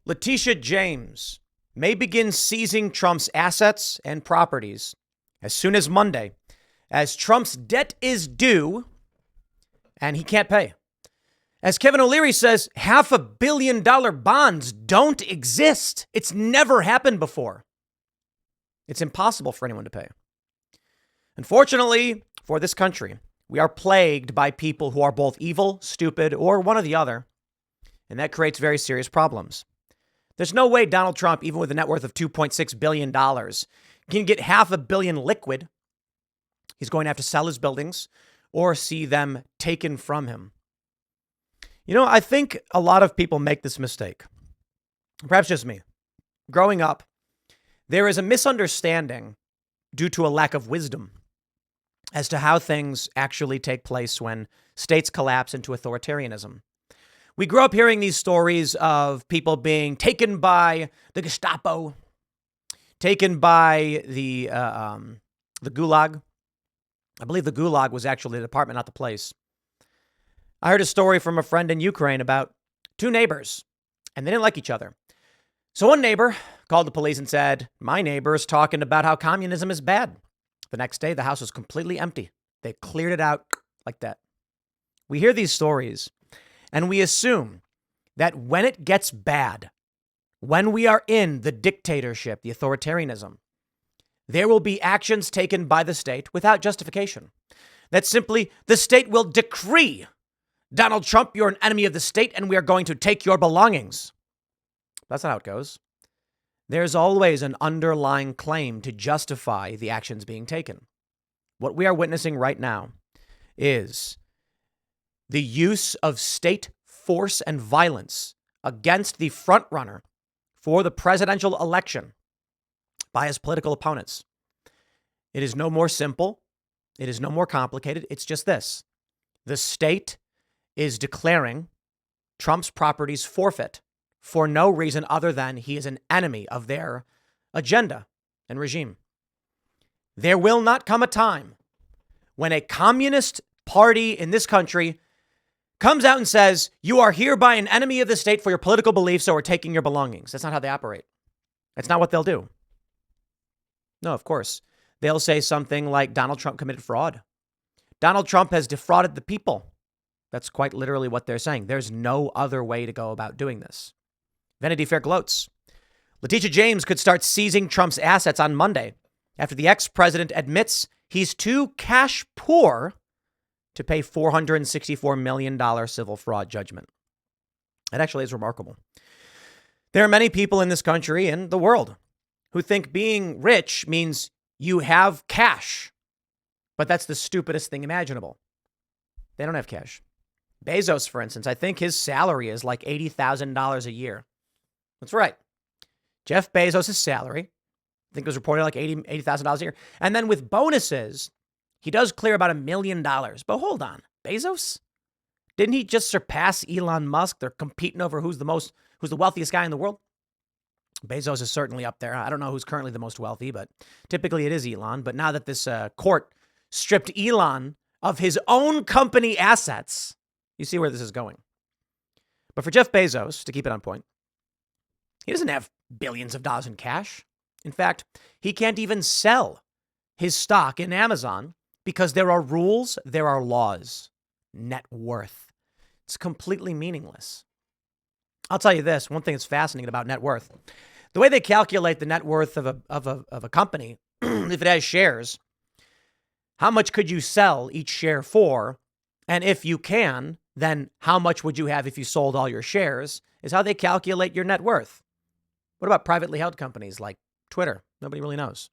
Letitia James may begin seizing Trump's assets and properties as soon as Monday, as Trump's debt is due and he can't pay. As Kevin O'Leary says, $500 million bonds don't exist. It's never happened before. It's impossible for anyone to pay. Unfortunately, for this country, we are plagued by people who are both evil, stupid, or one or the other, and that creates very serious problems. There's no way Donald Trump, even with a net worth of $2.6 billion, can get $500 million liquid. He's going to have to sell his buildings or see them taken from him. You know, I think a lot of people make this mistake. Perhaps just me. Growing up, there is a misunderstanding due to a lack of wisdom as to how things actually take place when states collapse into authoritarianism. We grew up hearing these stories of people being taken by the Gestapo, taken by the Gulag. I believe the Gulag was actually the department, not the place. I heard a story from a friend in Ukraine about two neighbors, and they didn't like each other. So one neighbor called the police and said, "My neighbor is talking about how communism is bad." The next day, the house was completely empty. They cleared it out like that. We hear these stories, and we assume that when it gets bad, when we are in the dictatorship, the authoritarianism, there will be actions taken by the state without justification. That simply the state will decree, "Donald Trump, you're an enemy of the state, and we are going to take your belongings." That's not how it goes. There's always an underlying claim to justify the actions being taken. What we are witnessing right now is the use of state force and violence against the frontrunner for the presidential election by his political opponents. It is no more simple. It is no more complicated. It's just this. The state is declaring Trump's properties forfeit for no reason other than he is an enemy of their agenda and regime. There will not come a time when a communist party in this country comes out and says, "You are hereby an enemy of the state for your political beliefs, so we're taking your belongings." That's not how they operate. That's not what they'll do. No, of course. They'll say something like Donald Trump committed fraud. Donald Trump has defrauded the people. That's quite literally what they're saying. There's no other way to go about doing this. Vanity Fair gloats. Letitia James could start seizing Trump's assets on Monday after the ex-president admits he's too cash poor to pay $464 million civil fraud judgment. That actually is remarkable. There are many people in this country and the world who think being rich means you have cash, but that's the stupidest thing imaginable. They don't have cash. Bezos, for instance, I think his salary is like $80,000 a year. That's right. Jeff Bezos' salary, I think it was reported like $80,000 a year. And then with bonuses, he does clear about $1 million. But hold on, Bezos? Didn't he just surpass Elon Musk? They're competing over who's the wealthiest guy in the world. Bezos is certainly up there. I don't know who's currently the most wealthy, but typically it is Elon. But now that this court stripped Elon of his own company assets, you see where this is going. But for Jeff Bezos, to keep it on point, he doesn't have billions of dollars in cash. In fact, he can't even sell his stock in Amazon because there are rules, there are laws. Net worth. It's completely meaningless. I'll tell you this, one thing that's fascinating about net worth. The way they calculate the net worth of a company, if it has shares, how much could you sell each share for? And if you can, then how much would you have if you sold all your shares, is how they calculate your net worth. What about privately held companies like Twitter? Nobody really knows.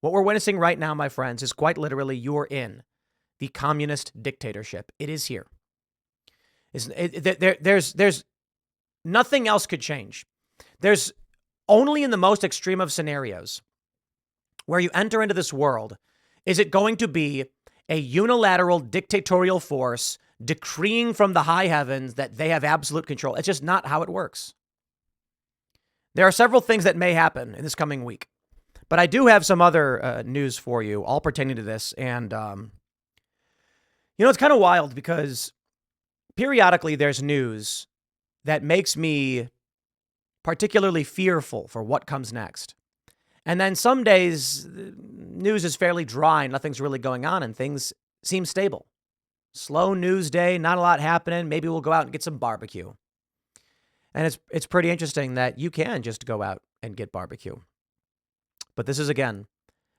What we're witnessing right now, my friends, is quite literally you're in the communist dictatorship. It is here. There's nothing else could change. There's only in the most extreme of scenarios where you enter into this world, is it going to be a unilateral dictatorial force decreeing from the high heavens that they have absolute control. It's just not how it works. There are several things that may happen in this coming week, but I do have some other news for you, all pertaining to this. And, it's kind of wild because periodically there's news that makes me particularly fearful for what comes next. And then some days, the news is fairly dry, nothing's really going on, and things seem stable. Slow news day, not a lot happening. Maybe we'll go out and get some barbecue. And it's pretty interesting that you can just go out and get barbecue. But this is, again,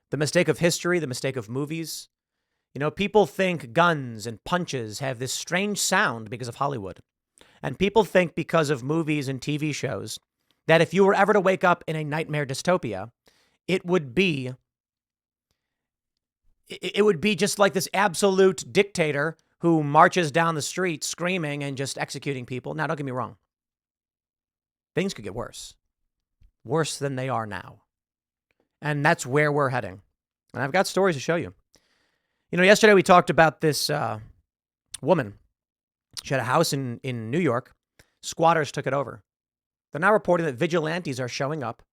the mistake of history, the mistake of movies. You know, people think guns and punches have this strange sound because of Hollywood. And people think because of movies and TV shows that if you were ever to wake up in a nightmare dystopia, it would be just like this absolute dictator who marches down the street screaming and just executing people. Now, don't get me wrong. Things could get worse than they are now. And that's where we're heading. And I've got stories to show you. You know, yesterday we talked about this woman. She had a house in New York. Squatters took it over. They're now reporting that vigilantes are showing up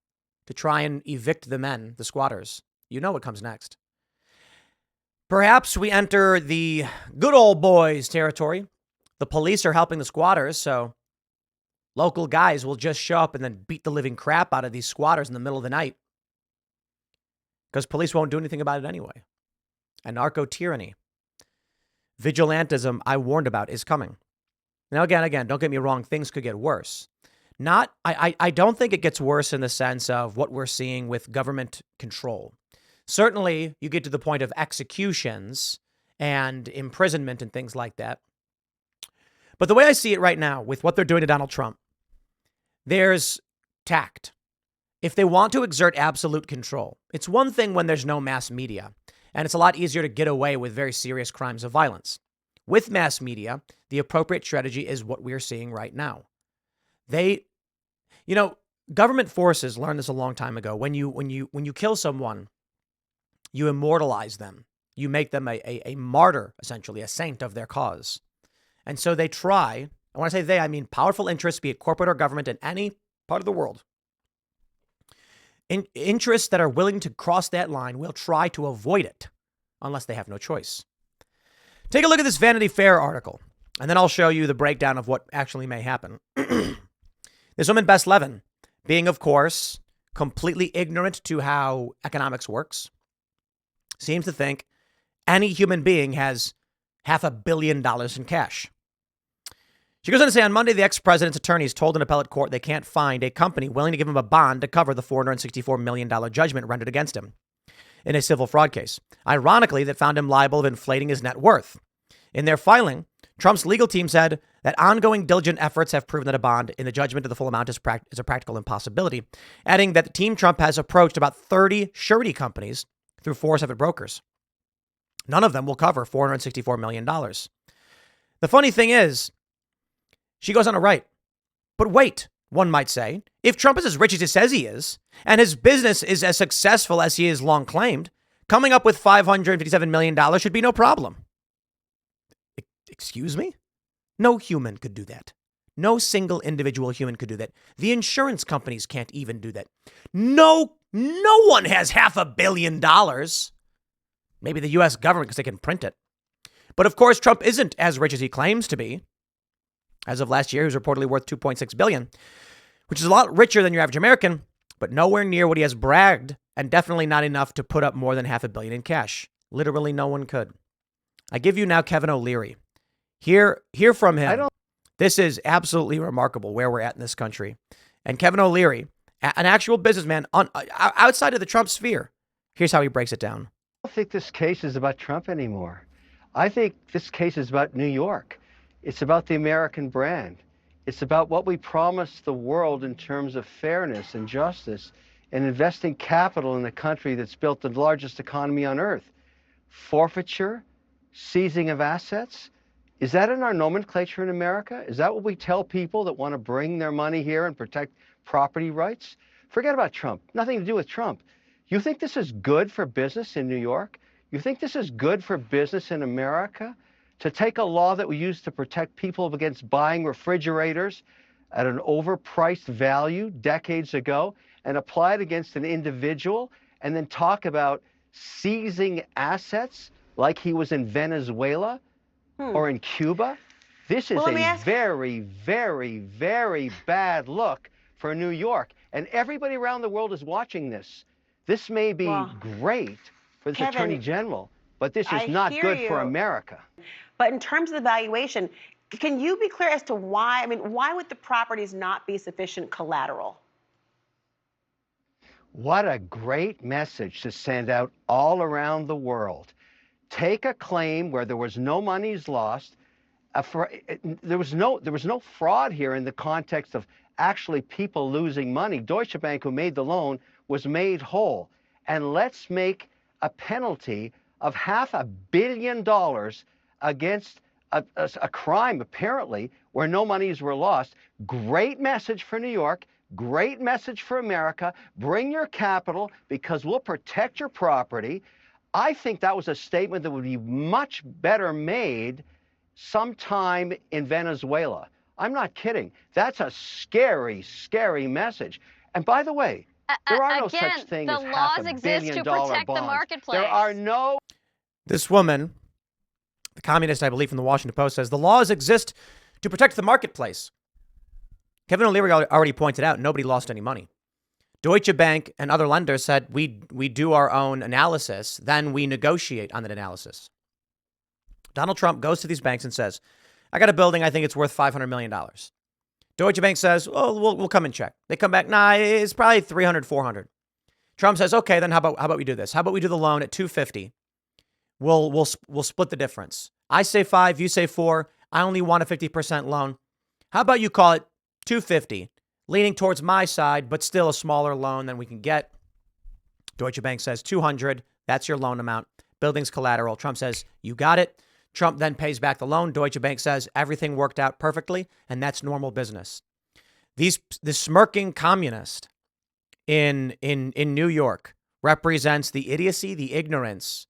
to try and evict the men, the squatters. You know what comes next. Perhaps we enter the good old boys territory. The police are helping the squatters, so local guys will just show up and then beat the living crap out of these squatters in the middle of the night. Because police won't do anything about it anyway. Anarcho-tyranny. Vigilantism I warned about is coming. Now, again, don't get me wrong, things could get worse. I don't think it gets worse in the sense of what we're seeing with government control. Certainly, you get to the point of executions and imprisonment and things like that. But the way I see it right now with what they're doing to Donald Trump, there's tact. If they want to exert absolute control, it's one thing when there's no mass media, and it's a lot easier to get away with very serious crimes of violence. With mass media, the appropriate strategy is what we're seeing right now. Government forces learned this a long time ago. When you kill someone, you immortalize them. You make them a martyr, essentially, a saint of their cause. And so they try, and when I say they, I mean powerful interests, be it corporate or government in any part of the world. Interests that are willing to cross that line will try to avoid it unless they have no choice. Take a look at this Vanity Fair article, and then I'll show you the breakdown of what actually may happen. This woman, Bess Levin, being, of course, completely ignorant to how economics works, seems to think any human being has $500 million in cash. She goes on to say, on Monday, the ex-president's attorneys told an appellate court they can't find a company willing to give him a bond to cover the $464 million judgment rendered against him in a civil fraud case. Ironically, that found him liable of inflating his net worth. In their filing, Trump's legal team said that ongoing diligent efforts have proven that a bond in the judgment of the full amount is a practical impossibility, adding that Team Trump has approached about 30 surety companies through 4 separate brokers. None of them will cover $464 million. The funny thing is, she goes on to write, but wait, one might say, if Trump is as rich as he says he is, and his business is as successful as he has long claimed, coming up with $557 million should be no problem. Excuse me? No human could do that. No single individual human could do that. The insurance companies can't even do that. No one has $500 million. Maybe the U.S. government because they can print it. But of course, Trump isn't as rich as he claims to be. As of last year, he was reportedly worth $2.6 billion, which is a lot richer than your average American, but nowhere near what he has bragged, and definitely not enough to put up more than $500 million in cash. Literally no one could. I give you now Kevin O'Leary. Hear from him. This is absolutely remarkable where we're at in this country. And Kevin O'Leary, an actual businessman outside of the Trump sphere, here's how he breaks it down. I don't think this case is about Trump anymore. I think this case is about New York. It's about the American brand. It's about what we promised the world in terms of fairness and justice and investing capital in the country that's built the largest economy on earth. Forfeiture, seizing of assets. Is that in our nomenclature in America? Is that what we tell people that want to bring their money here and protect property rights? Forget about Trump. Nothing to do with Trump. You think this is good for business in New York? You think this is good for business in America? To take a law that we used to protect people against buying refrigerators at an overpriced value decades ago and apply it against an individual and then talk about seizing assets like he was in Venezuela or in Cuba? This is a very, very, very bad look for New York. And everybody around the world is watching this. This may be great for this Kevin, Attorney General, but this is I not hear good you. for America. But in terms of the valuation, can you be clear as to why? I mean, why would the properties not be sufficient collateral? What a great message to send out all around the world. Take a claim where there was no monies lost. There was no fraud here in the context of actually people losing money. Deutsche Bank, who made the loan, was made whole. And let's make a penalty of $500 million against a crime, apparently, where no monies were lost. Great message for New York. Great message for America. Bring your capital because we'll protect your property. I think that was a statement that would be much better made sometime in Venezuela. I'm not kidding. That's a scary, scary message. And by the way, there are no such thing as $500 million bonds. There are no. This woman, the communist, I believe, from the Washington Post, says the laws exist to protect the marketplace. Kevin O'Leary already pointed out nobody lost any money. Deutsche Bank and other lenders said we do our own analysis, then we negotiate on that analysis. Donald Trump goes to these banks and says, I got a building, I think it's worth $500 million. Deutsche Bank says, oh, we'll come and check. They come back, nah, it's probably 300, 400. Trump says, okay, then how about we do this? How about we do the loan at 250? We'll split the difference. I say 5, you say 4. I only want a 50% loan. How about you call it 250, leaning towards my side, but still a smaller loan than we can get. Deutsche Bank says 200. That's your loan amount. Building's collateral. Trump says, you got it. Trump then pays back the loan. Deutsche Bank says everything worked out perfectly, and that's normal business. The smirking communist in New York represents the idiocy, the ignorance,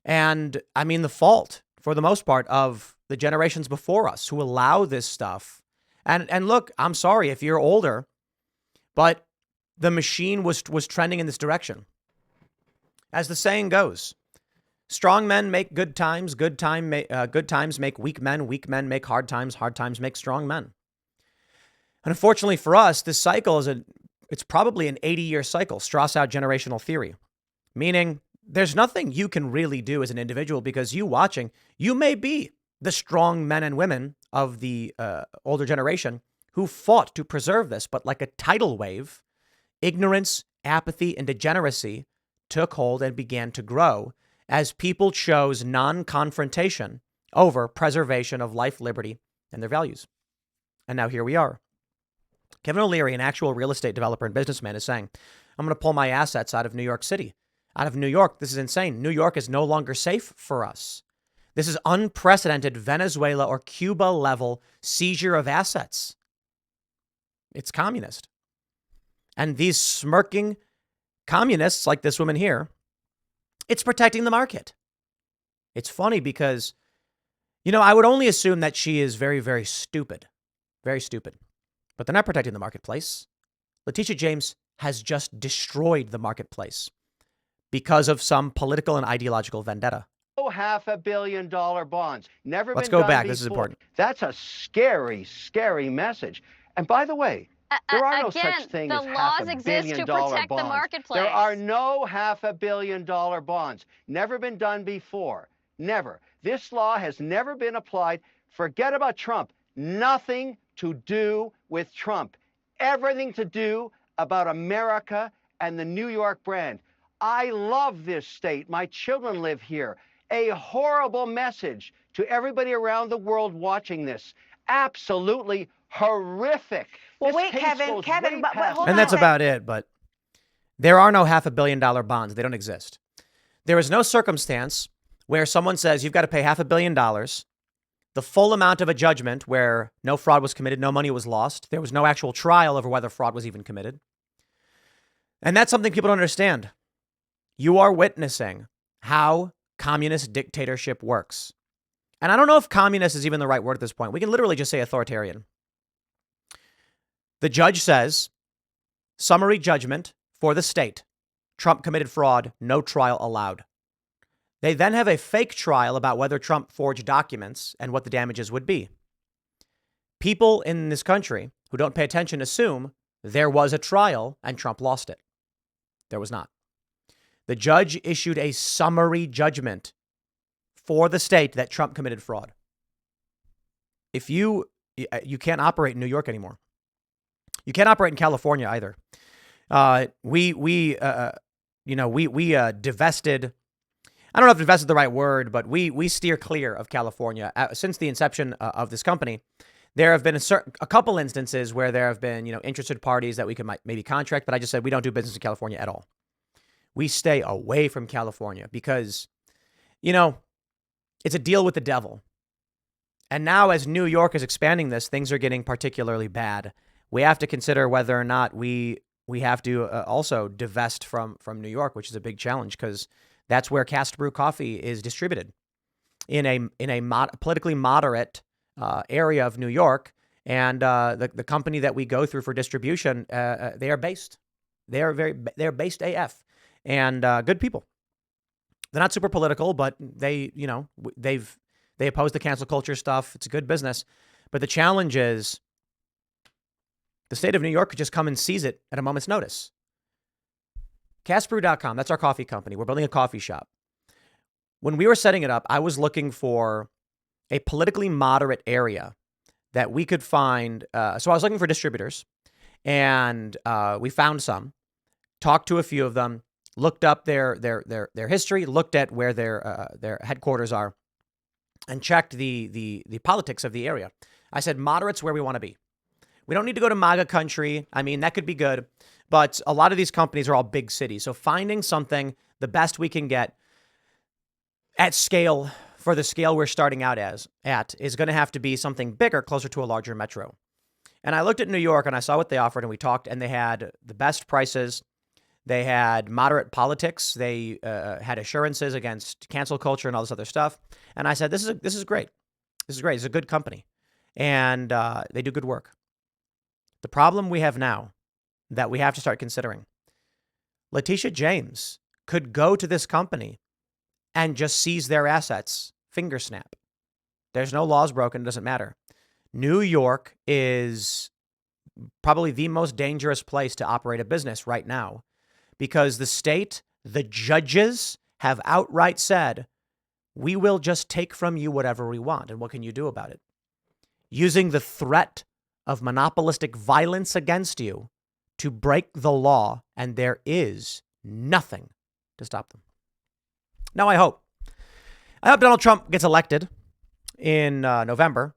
and I mean the fault, for the most part, of the generations before us who allow this stuff. And look, I'm sorry if you're older, but the machine was trending in this direction. As the saying goes, strong men make good times, good times make weak men make hard times make strong men. And unfortunately for us, this cycle it's probably an 80-year cycle, Strauss-out generational theory, meaning there's nothing you can really do as an individual because you may be the strong men and women of the older generation who fought to preserve this. But like a tidal wave, ignorance, apathy, and degeneracy took hold and began to grow as people chose non-confrontation over preservation of life, liberty, and their values. And now here we are. Kevin O'Leary, an actual real estate developer and businessman, is saying, I'm going to pull my assets out of New York City. Out of New York. This is insane. New York is no longer safe for us. This is unprecedented Venezuela or Cuba level seizure of assets. It's communist. And these smirking communists like this woman here, it's protecting the market. It's funny because, I would only assume that she is very, very stupid. Very stupid. But they're not protecting the marketplace. Letitia James has just destroyed the marketplace because of some political and ideological vendetta. $500 million bonds. Never Let's been go done back. before. This is important. That's a scary, scary message. And by the way, there are no such thing as $500 million bonds. The marketplace. There are no $500 million bonds. Never been done before. Never. This law has never been applied. Forget about Trump. Nothing to do with Trump. Everything to do about America and the New York brand. I love this state. My children live here. A horrible message to everybody around the world watching this. Absolutely horrific. Well, This wait, case Kevin, goes Kevin, way but past hold And on that's a about it. But there are no $500 million bonds. They don't exist. There is no circumstance where someone says you've got to pay $500 million, the full amount of a judgment where no fraud was committed, no money was lost. There was no actual trial over whether fraud was even committed. And that's something people don't understand. You are witnessing how communist dictatorship works. And I don't know if communist is even the right word at this point. We can literally just say authoritarian. The judge says, summary judgment for the state. Trump committed fraud, no trial allowed. They then have a fake trial about whether Trump forged documents and what the damages would be. People in this country who don't pay attention assume there was a trial and Trump lost it. There was not. The judge issued a summary judgment for the state that Trump committed fraud. If you can't operate in New York anymore. You can't operate in California either. We divested. I don't know if divested is the right word, but we steer clear of California. Since the inception of this company, there have been a couple instances where there have been, interested parties that we could maybe contract, but I just said we don't do business in California at all. We stay away from California because, it's a deal with the devil. And now as New York is expanding this, things are getting particularly bad. We have to consider whether or not we have to also divest from New York, which is a big challenge because that's where Cast Brew coffee is distributed in a politically moderate area of New York. And the company that we go through for distribution, they are based. They're based AF and good people. They're not super political, but they oppose the cancel culture stuff. It's a good business. But the challenge is the state of New York could just come and seize it at a moment's notice. Castbrew.com, that's our coffee company. We're building a coffee shop. When we were setting it up, I was looking for a politically moderate area that we could find. So I was looking for distributors, and we found some, talked to a few of them, looked up their history, looked at where their headquarters are, and checked the politics of the area. I said, moderate's where we want to be. We don't need to go to MAGA country. I mean, that could be good, but a lot of these companies are all big cities. So finding something, the best we can get at scale for the scale we're starting out at is going to have to be something bigger, closer to a larger metro. And I looked at New York and I saw what they offered and we talked, and they had the best prices. They had moderate politics. They had assurances against cancel culture and all this other stuff. And I said, this is great. This is great. It's a good company. And they do good work. The problem we have now that we have to start considering, Letitia James could go to this company and just seize their assets, finger snap. There's no laws broken. It doesn't matter. New York is probably the most dangerous place to operate a business right now because the state, the judges have outright said, we will just take from you whatever we want. And what can you do about it? Using the threat of monopolistic violence against you to break the law, and there is nothing to stop them. Now, I hope Donald Trump gets elected in November,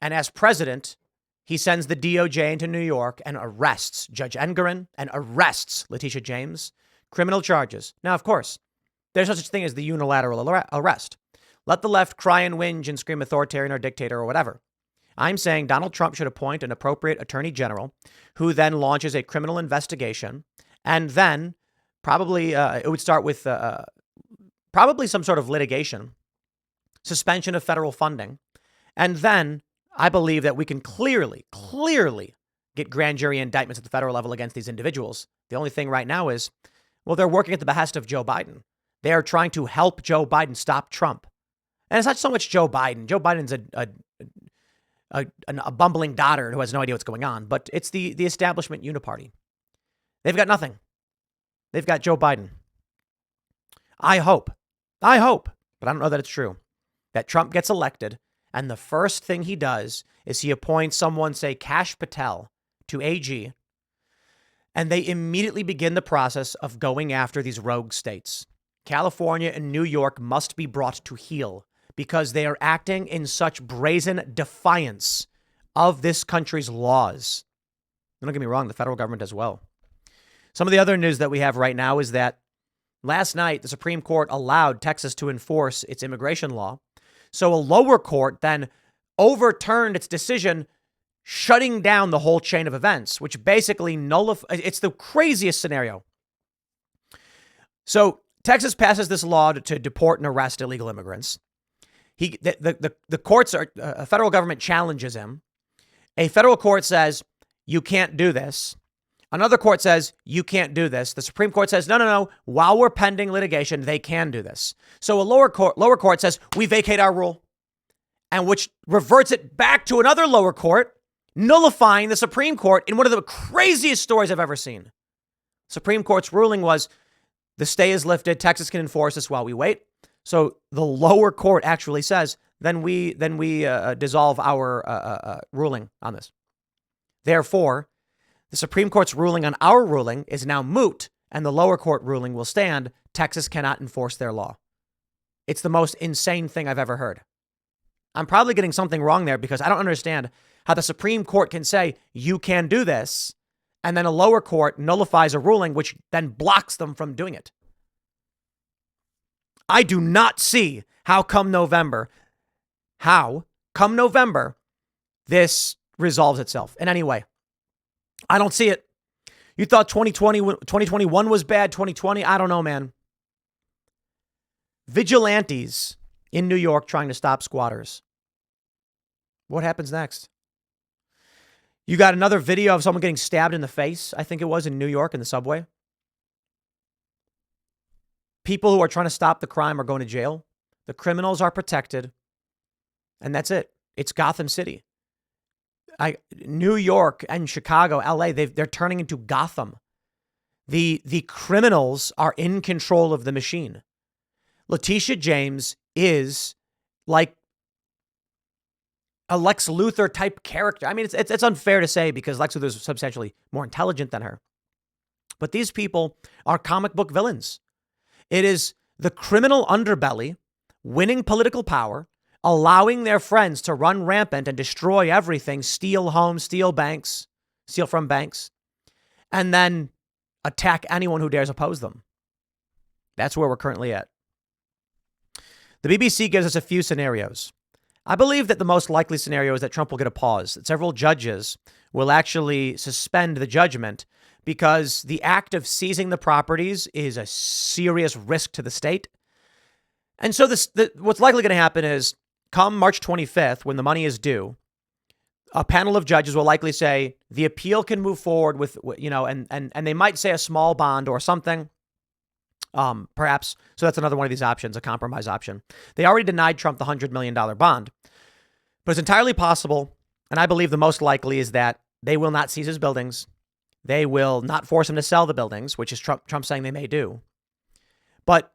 and as president, he sends the DOJ into New York and arrests Judge Engoron and arrests Letitia James, criminal charges. Now, of course, there's no such thing as the unilateral arrest. Let the left cry and whinge and scream authoritarian or dictator or whatever. I'm saying Donald Trump should appoint an appropriate attorney general who then launches a criminal investigation. And then probably it would start with probably some sort of litigation, suspension of federal funding. And then I believe that we can clearly get grand jury indictments at the federal level against these individuals. The only thing right now is, well, they're working at the behest of Joe Biden. They are trying to help Joe Biden stop Trump. And it's not so much Joe Biden. Joe Biden's a bumbling dotard who has no idea what's going on, but it's the establishment uniparty. They've got nothing. They've got Joe Biden. I hope, but I don't know that it's true, that Trump gets elected and the first thing he does is he appoints someone, say Kash Patel, to AG, and they immediately begin the process of going after these rogue states. California and New York must be brought to heel, because they are acting in such brazen defiance of this country's laws. And don't get me wrong, the federal government as well. Some of the other news that we have right now is that last night, the Supreme Court allowed Texas to enforce its immigration law. So a lower court then overturned its decision, shutting down the whole chain of events, which basically nullifies. It's the craziest scenario. So Texas passes this law to deport and arrest illegal immigrants. The courts are, a federal government challenges him. A federal court says, you can't do this. Another court says, you can't do this. The Supreme Court says, no. While we're pending litigation, they can do this. So a lower court says, we vacate our rule, and which reverts it back to another lower court nullifying the Supreme Court in one of the craziest stories I've ever seen. Supreme Court's ruling was the stay is lifted. Texas can enforce this while we wait. So the lower court actually says, then we dissolve our ruling on this. Therefore, the Supreme Court's ruling on our ruling is now moot, and the lower court ruling will stand. Texas cannot enforce their law. It's the most insane thing I've ever heard. I'm probably getting something wrong there because I don't understand how the Supreme Court can say you can do this, and then a lower court nullifies a ruling which then blocks them from doing it. I do not see how come November, this resolves itself in any way. I don't see it. You thought 2021 was bad, 2020? I don't know, man. Vigilantes in New York trying to stop squatters. What happens next? You got another video of someone getting stabbed in the face, I think it was in New York in the subway. People who are trying to stop the crime are going to jail. The criminals are protected. And that's it. It's Gotham City. New York and Chicago, LA, they're turning into Gotham. The criminals are in control of the machine. Letitia James is like a Lex Luthor type character. I mean, it's unfair to say because Lex Luthor is substantially more intelligent than her. But these people are comic book villains. It is the criminal underbelly winning political power, allowing their friends to run rampant and destroy everything, steal homes, steal from banks, and then attack anyone who dares oppose them. That's where we're currently at. The BBC gives us a few scenarios. I believe that the most likely scenario is that Trump will get a pause, that several judges will actually suspend the judgment because the act of seizing the properties is a serious risk to the state. And so what's likely going to happen is come March 25th, when the money is due, a panel of judges will likely say the appeal can move forward with, and they might say a small bond or something. Perhaps. So that's another one of these options, a compromise option. They already denied Trump the $100 million bond, but it's entirely possible. And I believe the most likely is that they will not seize his buildings. They will not force him to sell the buildings, which is Trump saying they may do. But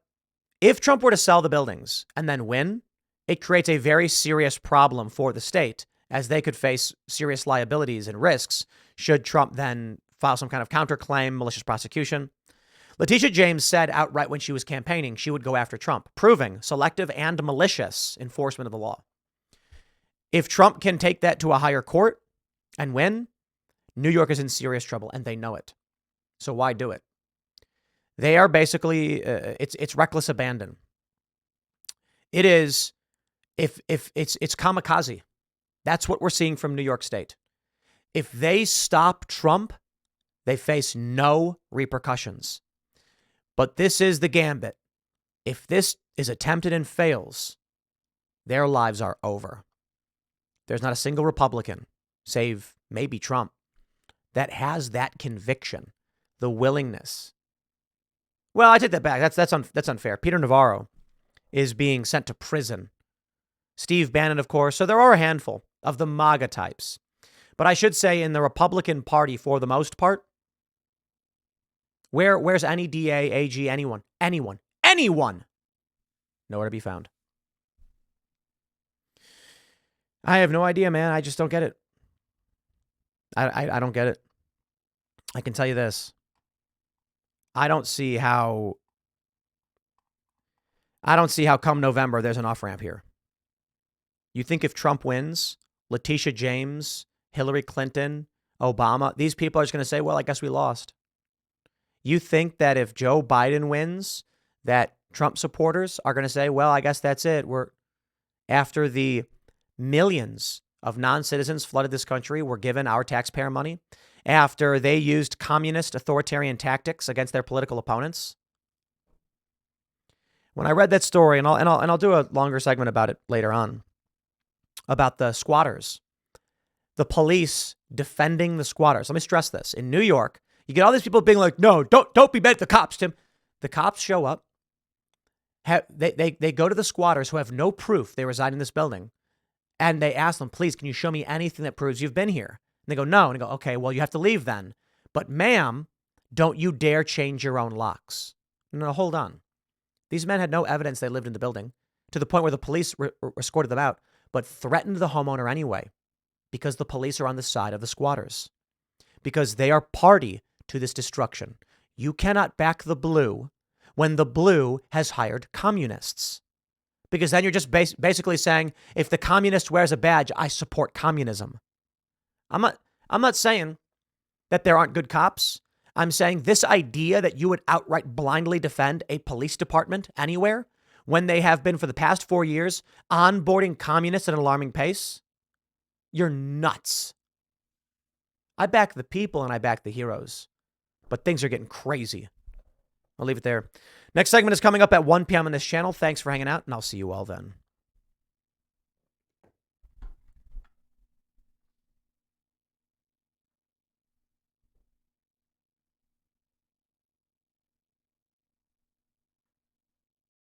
if Trump were to sell the buildings and then win, it creates a very serious problem for the state, as they could face serious liabilities and risks should Trump then file some kind of counterclaim, malicious prosecution. Letitia James said outright when she was campaigning she would go after Trump, proving selective and malicious enforcement of the law. If Trump can take that to a higher court and win, New York is in serious trouble, and they know it. So why do it? They are basically, it's reckless abandon. It is, if it's kamikaze. That's what we're seeing from New York State. If they stop Trump, they face no repercussions. But this is the gambit. If this is attempted and fails, their lives are over. There's not a single Republican, save maybe Trump, that has that conviction, the willingness. Well, I take that back. That's unfair. Peter Navarro is being sent to prison. Steve Bannon, of course. So there are a handful of the MAGA types. But I should say in the Republican Party, for the most part, where's any DA, AG, anyone, nowhere to be found. I have no idea, man. I just don't get it. I don't get it. I can tell you this. I don't see how come November there's an off-ramp here. You think if Trump wins, Letitia James, Hillary Clinton, Obama, these people are just going to say, well, I guess we lost. You think that if Joe Biden wins, that Trump supporters are going to say, well, I guess that's it. We're after the millions of non-citizens flooded this country, were given our taxpayer money, after they used communist authoritarian tactics against their political opponents. When I read that story, and I'll do a longer segment about it later on, about the squatters, the police defending the squatters. Let me stress this. In New York, you get all these people being like, no, don't be mad at the cops, Tim. The cops show up. They go to the squatters who have no proof they reside in this building. And they ask them, please, can you show me anything that proves you've been here? they go, no. And I go, okay, well, you have to leave then. But ma'am, don't you dare change your own locks. No, hold on. These men had no evidence they lived in the building, to the point where the police escorted them out, but threatened the homeowner anyway, because the police are on the side of the squatters, because they are party to this destruction. You cannot back the blue when the blue has hired communists, because then you're just basically saying, if the communist wears a badge, I support communism. I'm not saying that there aren't good cops. I'm saying this idea that you would outright blindly defend a police department anywhere when they have been for the past 4 years onboarding communists at an alarming pace, you're nuts. I back the people and I back the heroes, but things are getting crazy. I'll leave it there. Next segment is coming up at 1 p.m. on this channel. Thanks for hanging out, and I'll see you all then.